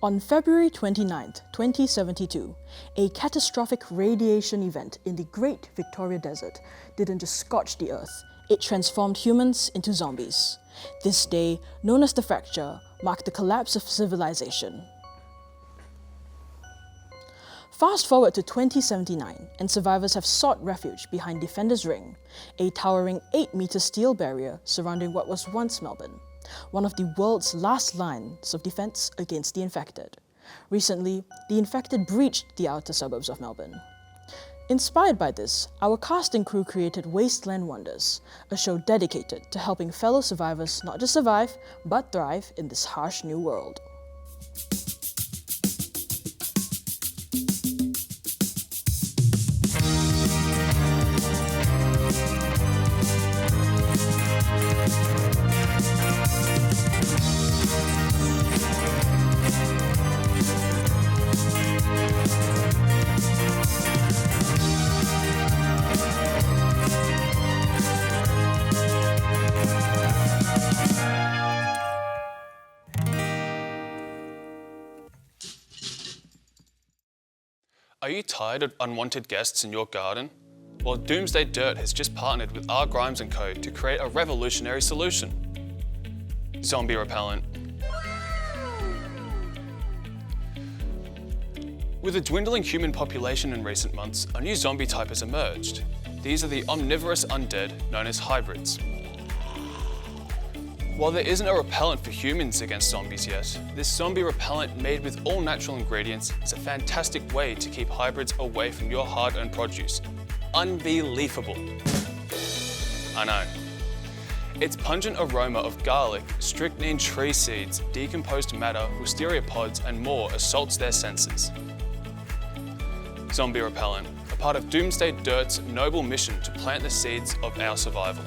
On February 29, 2072, a catastrophic radiation event in the Great Victoria Desert didn't just scorch the Earth, it transformed humans into zombies. This day, known as the Fracture, marked the collapse of civilization. Fast forward to 2079, and survivors have sought refuge behind Defender's Ring, a towering 8-meter steel barrier surrounding what was once Melbourne, one of the world's last lines of defense against the infected. Recently, the infected breached the outer suburbs of Melbourne. Inspired by this, our cast and crew created Wasteland Wonders, a show dedicated to helping fellow survivors not just survive, but thrive in this harsh new world. Are you tired of unwanted guests in your garden? Well, Doomsday Dirt has just partnered with R. Grimes & Co. to create a revolutionary solution. Zombie repellent. With a dwindling human population in recent months, a new zombie type has emerged. These are the omnivorous undead known as hybrids. While there isn't a repellent for humans against zombies yet, this zombie repellent made with all natural ingredients is a fantastic way to keep hybrids away from your hard-earned produce. Unbelievable. I know. Its pungent aroma of garlic, strychnine tree seeds, decomposed matter, wisteria pods and more assaults their senses. Zombie repellent, a part of Doomsday Dirt's noble mission to plant the seeds of our survival.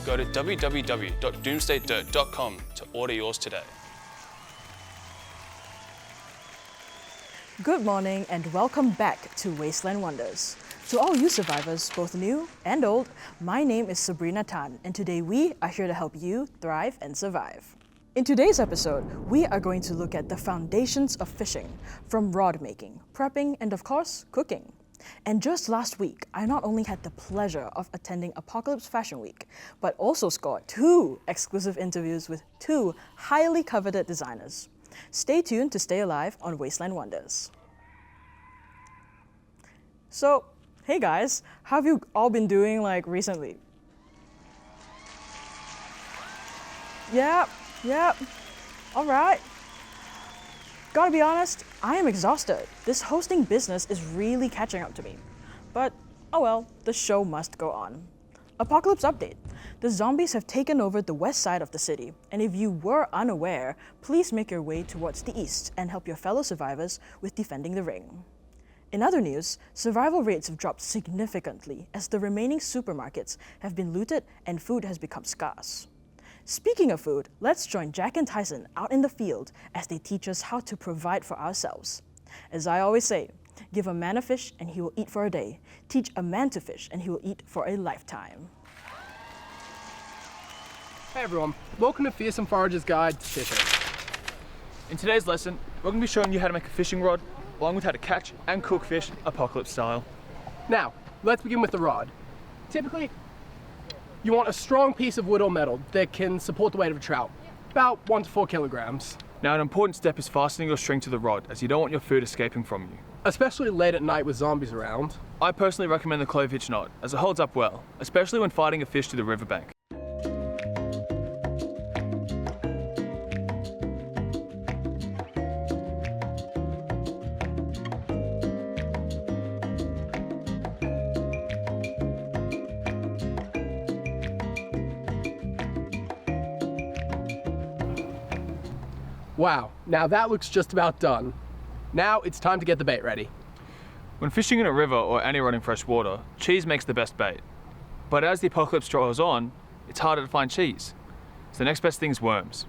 Go to www.doomsdaydirt.com to order yours today. Good morning and welcome back to Wasteland Wonders. To all you survivors, both new and old, my name is Sabrina Tan, and today we are here to help you thrive and survive. In today's episode, we are going to look at the foundations of fishing, from rod making, prepping, and of course, cooking. And just last week, I not only had the pleasure of attending Apocalypse Fashion Week, but also scored 2 exclusive interviews with 2 highly coveted designers. Stay tuned to stay alive on Wasteland Wonders. So, hey guys, how have you all been doing recently? Yep, all right. Gotta be honest, I am exhausted. This hosting business is really catching up to me. But, oh well, the show must go on. Apocalypse update. The zombies have taken over the west side of the city, and if you were unaware, please make your way towards the east and help your fellow survivors with defending the ring. In other news, survival rates have dropped significantly as the remaining supermarkets have been looted and food has become scarce. Speaking of food, let's join Jack and Tyson out in the field as they teach us how to provide for ourselves. As I always say, give a man a fish and he will eat for a day. Teach a man to fish and he will eat for a lifetime. Hey everyone, welcome to Fearsome Forager's Guide to Fishing. In today's lesson, we're going to be showing you how to make a fishing rod, along with how to catch and cook fish apocalypse style. Now, let's begin with the rod. Typically, you want a strong piece of wood or metal that can support the weight of a trout, about 1 to 4 kilograms. Now, an important step is fastening your string to the rod, as you don't want your food escaping from you. Especially late at night with zombies around. I personally recommend the clove hitch knot, as it holds up well, especially when fighting a fish to the riverbank. Wow, now that looks just about done. Now it's time to get the bait ready. When fishing in a river or any running fresh water, cheese makes the best bait. But as the apocalypse draws on, it's harder to find cheese. So the next best thing is worms.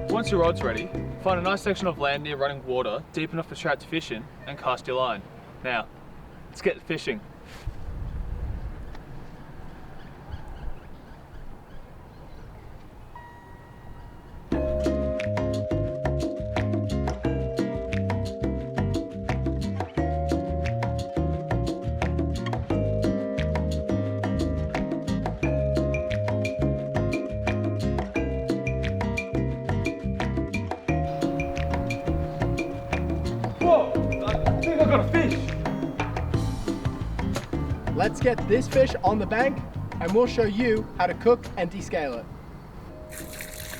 Once your rod's ready, Find a nice section of land near running water, deep enough for trout to fish in, and cast your line. Now, let's get fishing. Whoa! I think I got a fish! Let's get this fish on the bank and we'll show you how to cook and descale it.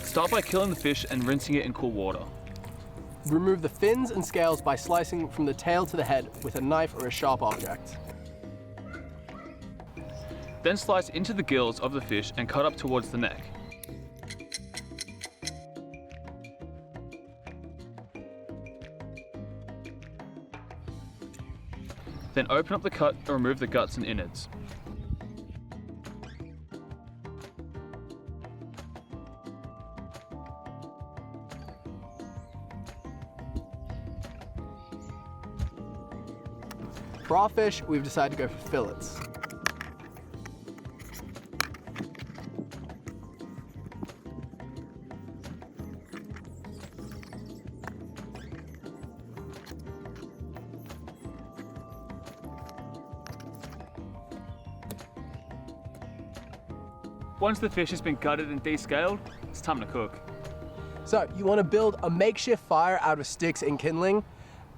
Start by killing the fish and rinsing it in cool water. Remove the fins and scales by slicing from the tail to the head with a knife or a sharp object. Then slice into the gills of the fish and cut up towards the neck. Then open up the cut and remove the guts and innards. For our fish, we've decided to go for fillets. Once the fish has been gutted and descaled, it's time to cook. So you want to build a makeshift fire out of sticks and kindling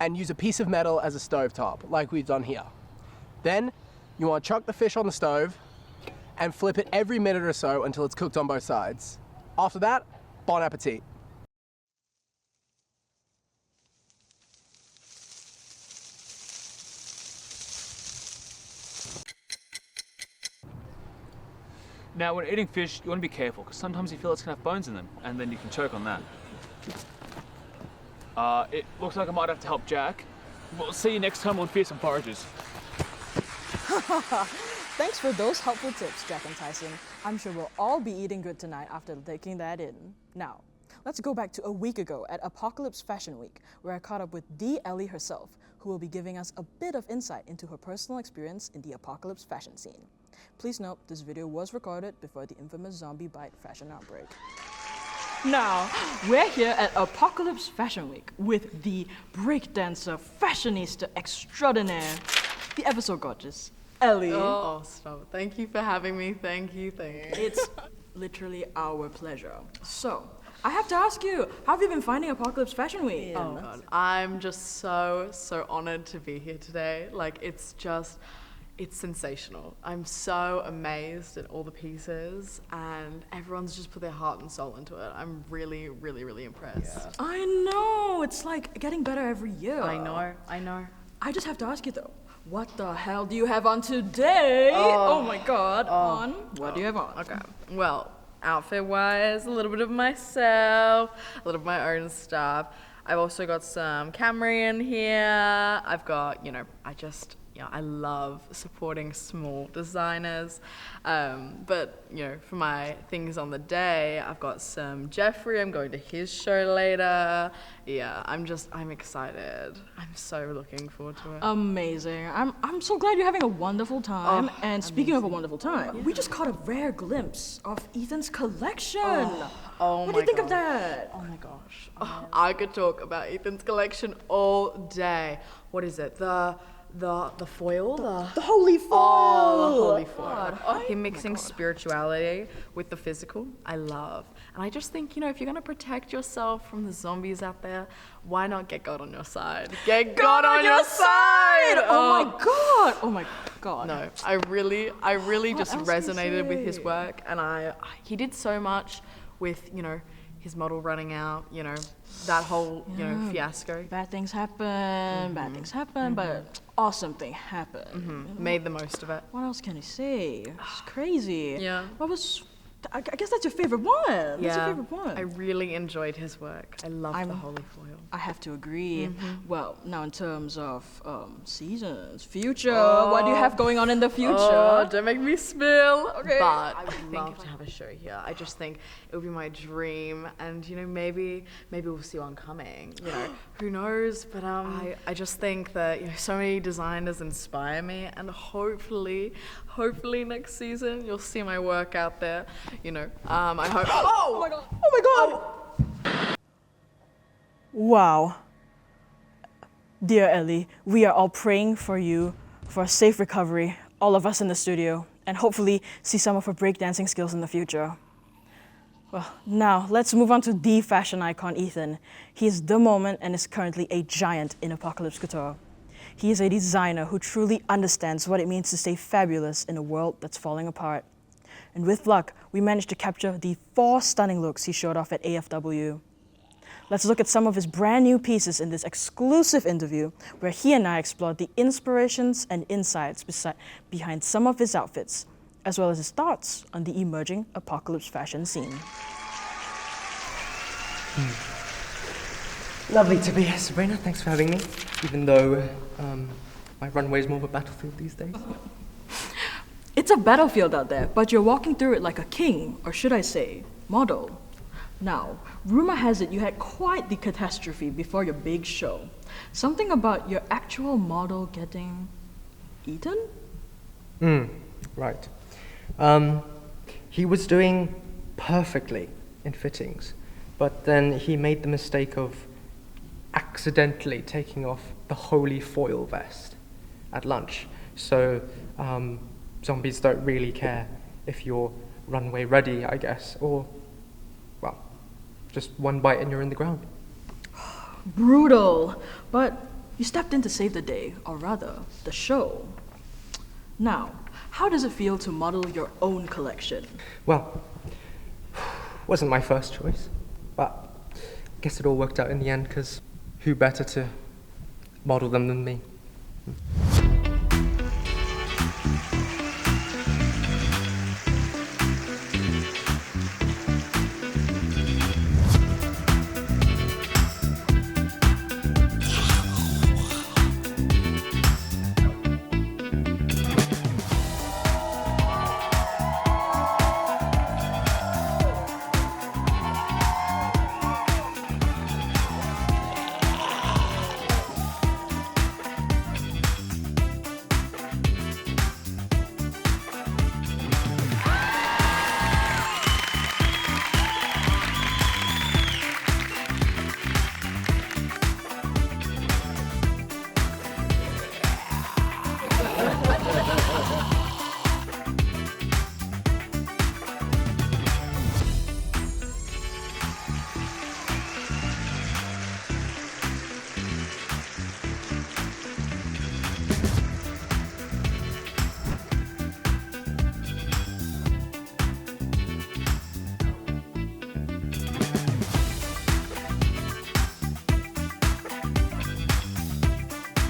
and use a piece of metal as a stovetop, like we've done here. Then you want to chuck the fish on the stove and flip it every minute or so until it's cooked on both sides. After that, bon appetit. Now, when eating fish, you want to be careful, because sometimes you feel it's going to have bones in them, and then you can choke on that. It looks like I might have to help Jack. We'll see you next time on Fearsome Forages. Thanks for those helpful tips, Jack and Tyson. I'm sure we'll all be eating good tonight after taking that in. Now, let's go back to a week ago at Apocalypse Fashion Week, where I caught up with Dee Ellie herself, who will be giving us a bit of insight into her personal experience in the apocalypse fashion scene. Please note, this video was recorded before the infamous zombie bite fashion outbreak. Now, we're here at Apocalypse Fashion Week with the breakdancer fashionista extraordinaire, the ever so gorgeous Ellie. Oh, stop. Thank you for having me. Thank you. It's literally our pleasure. So, I have to ask you, how have you been finding Apocalypse Fashion Week? Oh, God. I'm just so honored to be here today. Like, it's sensational. I'm so amazed at all the pieces, and everyone's just put their heart and soul into it. I'm really impressed. Yeah. I know, it's like getting better every year. I know. I just have to ask you though, what the hell do you have on today? Oh my God, what do you have on? Okay, well, outfit-wise, a little bit of myself, a little of my own stuff. I've also got some Camry in here. I've got, I love supporting small designers. But, for my things on the day, I've got some Jeffrey. I'm going to his show later. Yeah, I'm excited. I'm so looking forward to it. Amazing. I'm so glad you're having a wonderful time. And speaking of a wonderful time, we just caught a rare glimpse of Ethan's collection. What do you think of that? Oh my gosh. I could talk about Ethan's collection all day. What is it? The foil? The holy foil! Oh, the holy foil. Him mixing spirituality with the physical, I love. And I just think, if you're going to protect yourself from the zombies out there, why not get God on your side? Get God on your side! Oh my God. No, I really just resonated with his work, and he did so much with, his model running out, that whole, fiasco. Bad things happen, but awesome thing happened. Made the most of it. What else can you say? It's crazy. Yeah. What was I guess that's your favorite one. That's your Yeah, favorite one. I really enjoyed his work. I love the holy foil. I have to agree. Well, now in terms of seasons, future, what do you have going on in the future? Oh, don't make me spill. Okay. But I I would think to have a show here, I just think it would be my dream, and maybe we'll see one coming. Who knows? But I just think that so many designers inspire me, and hopefully next season you'll see my work out there. I hope. Oh my god! Oh my god! Wow. Dear Ellie, we are all praying for you for a safe recovery, all of us in the studio, and hopefully see some of her breakdancing skills in the future. Well, now let's move on to the fashion icon, Ethan. He is the moment and is currently a giant in Apocalypse Couture. He is a designer who truly understands what it means to stay fabulous in a world that's falling apart. And with luck, we managed to capture the 4 stunning looks he showed off at AFW. Let's look at some of his brand new pieces in this exclusive interview where he and I explored the inspirations and insights behind some of his outfits, as well as his thoughts on the emerging apocalypse fashion scene. Lovely to be here, Sabrina. Thanks for having me. Even though my runway is more of a battlefield these days. It's a battlefield out there, but you're walking through it like a king, or should I say, model. Now, rumor has it you had quite the catastrophe before your big show. Something about your actual model getting eaten? Right. He was doing perfectly in fittings, but then he made the mistake of accidentally taking off the holy foil vest at lunch. So, zombies don't really care if you're runway ready, I guess, or, well, just one bite and you're in the ground. Brutal. But you stepped in to save the day, or rather, the show. Now, how does it feel to model your own collection? Well, wasn't my first choice, but I guess it all worked out in the end, because who better to model them than me?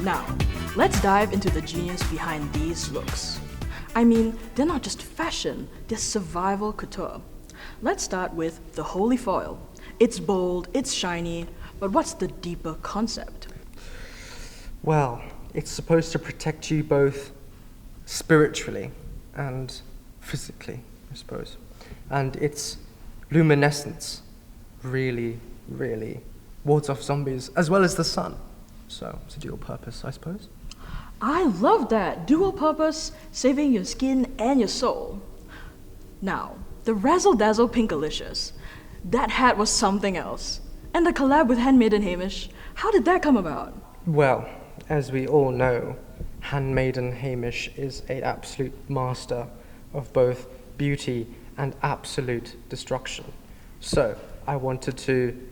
Now, let's dive into the genius behind these looks. I mean, they're not just fashion, they're survival couture. Let's start with the holy foil. It's bold, it's shiny, but what's the deeper concept? Well, it's supposed to protect you both spiritually and physically, I suppose. And its luminescence really wards off zombies, as well as the sun. So it's a dual purpose, I suppose. I love that. Dual purpose, saving your skin and your soul. Now, the Razzle Dazzle Pinkalicious. That hat was something else. And the collab with Handmaiden Hamish, how did that come about? Well, as we all know, Handmaiden Hamish is an absolute master of both beauty and absolute destruction. So I wanted to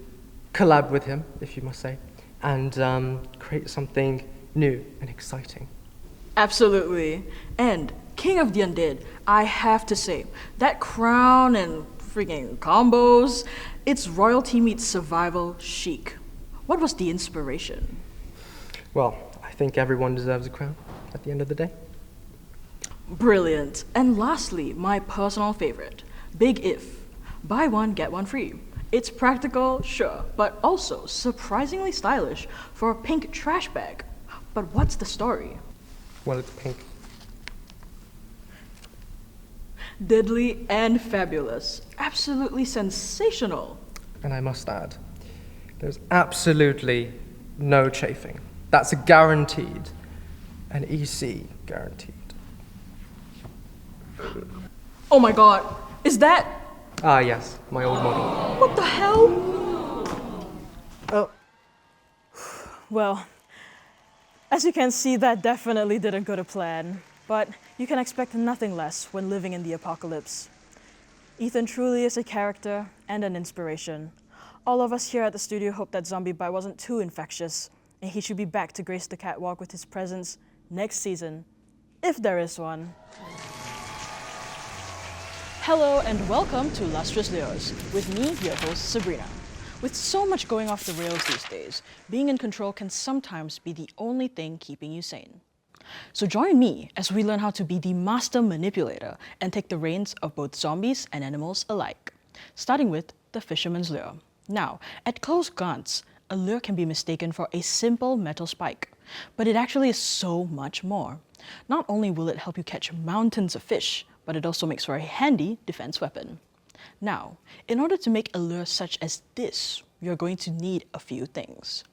collab with him, if you must say, and create something new and exciting. Absolutely. And King of the Undead, I have to say, that crown and freaking combos, it's royalty meets survival chic. What was the inspiration? Well, I think everyone deserves a crown at the end of the day. Brilliant. And lastly, my personal favorite, Big if. Buy one, get one free. It's practical, sure, but also surprisingly stylish for a pink trash bag. But what's the story? Well, it's pink. Diddly and fabulous. Absolutely sensational. And I must add, there's absolutely no chafing. That's a guaranteed. An EC guaranteed. Oh my god, is that... Ah, yes, my old model. What the hell? Oh, Well, as you can see, that definitely didn't go to plan. But you can expect nothing less when living in the apocalypse. Ethan truly is a character and an inspiration. All of us here at the studio hope that zombie bite wasn't too infectious, and he should be back to grace the catwalk with his presence next season, if there is one. Hello and welcome to Lustrous Lures, with me, your host Sabrina. With so much going off the rails these days, being in control can sometimes be the only thing keeping you sane. So join me as we learn how to be the master manipulator and take the reins of both zombies and animals alike. Starting with the fisherman's lure. Now, at close glance, a lure can be mistaken for a simple metal spike, but it actually is so much more. Not only will it help you catch mountains of fish, but it also makes for a handy defense weapon. Now, in order to make a lure such as this, you're going to need a few things.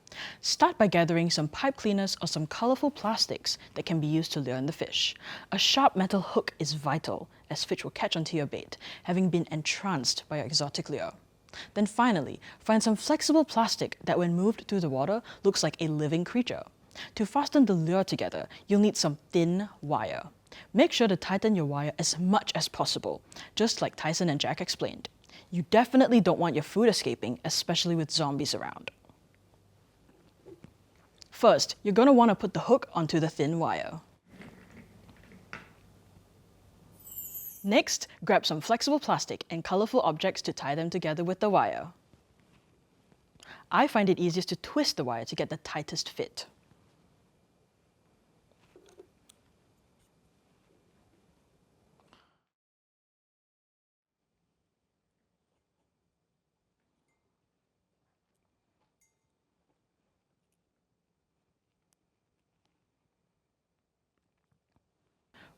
Start by gathering some pipe cleaners or some colorful plastics that can be used to lure in the fish. A sharp metal hook is vital, as fish will catch onto your bait, having been entranced by your exotic lure. Then finally, find some flexible plastic that when moved through the water looks like a living creature. To fasten the lure together, you'll need some thin wire. Make sure to tighten your wire as much as possible, just like Tyson and Jack explained. You definitely don't want your food escaping, especially with zombies around. First, you're going to want to put the hook onto the thin wire. Next, grab some flexible plastic and colorful objects to tie them together with the wire. I find it easiest to twist the wire to get the tightest fit.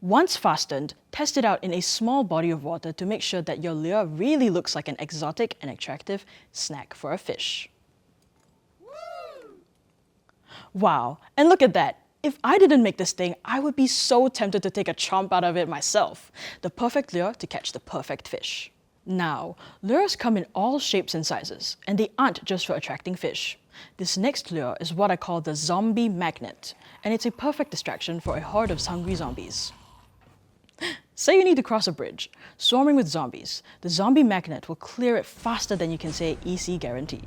Once fastened, test it out in a small body of water to make sure that your lure really looks like an exotic and attractive snack for a fish. Wow, and look at that! If I didn't make this thing, I would be so tempted to take a chomp out of it myself. The perfect lure to catch the perfect fish. Now, lures come in all shapes and sizes, and they aren't just for attracting fish. This next lure is what I call the zombie magnet, and it's a perfect distraction for a horde of hungry zombies. Say you need to cross a bridge, swarming with zombies. The zombie magnet will clear it faster than you can say EC guarantee.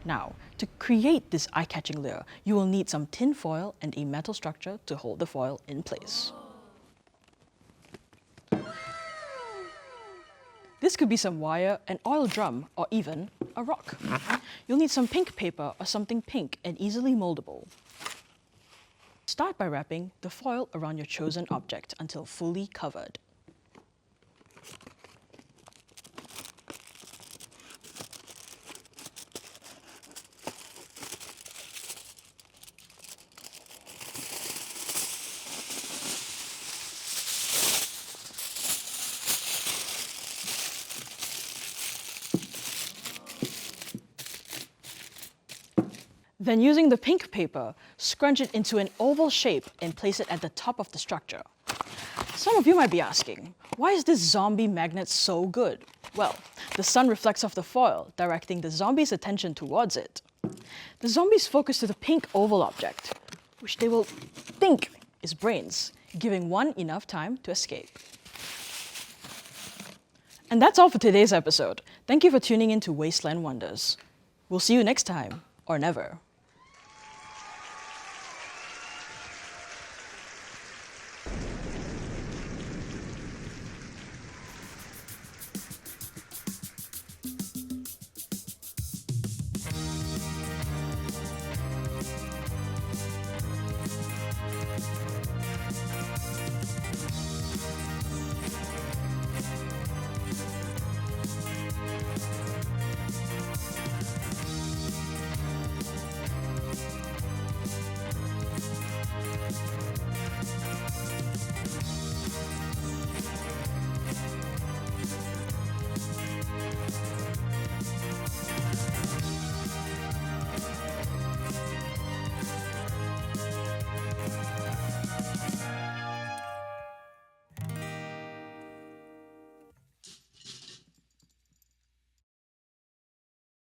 Now, to create this eye-catching lure, you will need some tin foil and a metal structure to hold the foil in place. This could be some wire, an oil drum, or even a rock. You'll need some pink paper or something pink and easily moldable. Start by wrapping the foil around your chosen object until fully covered. Then using the pink paper, scrunch it into an oval shape and place it at the top of the structure. Some of you might be asking, why is this zombie magnet so good? Well, the sun reflects off the foil, directing the zombie's attention towards it. The zombies focus to the pink oval object, which they will think is brains, giving one enough time to escape. And that's all for today's episode. Thank you for tuning in to Wasteland Wonders. We'll see you next time, or never.